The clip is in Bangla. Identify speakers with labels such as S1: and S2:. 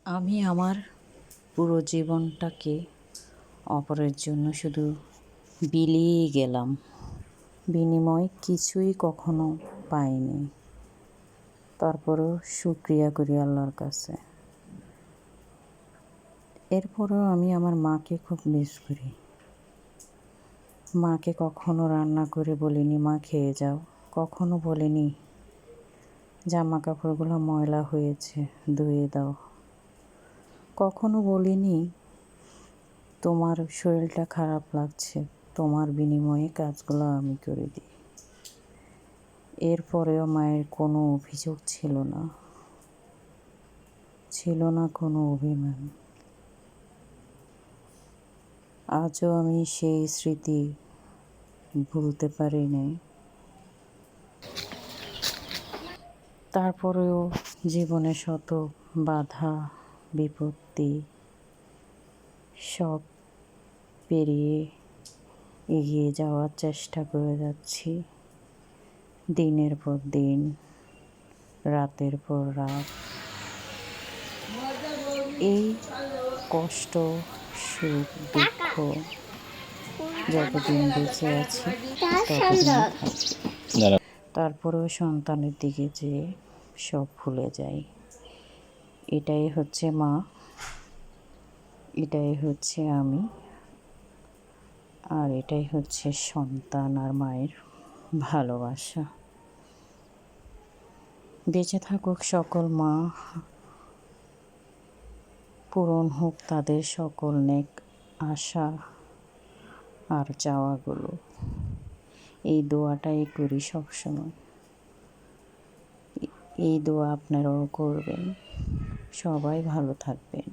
S1: আমি আমার পুরো জীবনটাকে অপরের জন্য শুধু বিলিয়ে গেলাম, বিনিময়ে কিছুই কখনো পাইনি। তারপরেও শুক্রিয়া করি আল্লাহর কাছে। এরপরেও আমি আমার মাকে খুব মিস করি। মাকে কখনো রান্না করে বলিনি মা খেয়ে যাও, কখনো বলিনি জামা কাপড়গুলো ময়লা হয়েছে ধুয়ে দাও, কখনো বলিনি তোমার শরীরটা খারাপ লাগছে, তোমার বিনিময়ে কাজগুলো আমি করে দিই। এরপরেও মায়ের কোনো অভিযোগ ছিল না কোনো অভিমান। আজও আমি সেই স্মৃতি ভুলতে পারি নাই। তারপরেও জীবনে শত বাধা বিপত্তি সব পেরিয়ে এগিয়ে যাওয়ার চেষ্টা করে যাচ্ছি, দিনের পর দিন, রাতের পর রাত। এই কষ্ট সুখ দুঃখ যতদিন বেঁচে আছি ততদিন থাকবে। তারপরেও সন্তানের দিকে যেয়ে সব ভুলে যাই। এটাই হচ্ছে মা, এটাই হচ্ছে আমি, আর এটাই হচ্ছে সন্তান আর মায়ের ভালোবাসা। বেঁচে থাকুক সকল মা, পূরণ হোক তাদের সকল নেক আশা আর চাওয়াগুলো। এই দোয়াটাই করি সবসময়। এই দোয়া আপনারাও করবেন। সবাই ভালো থাকবেন।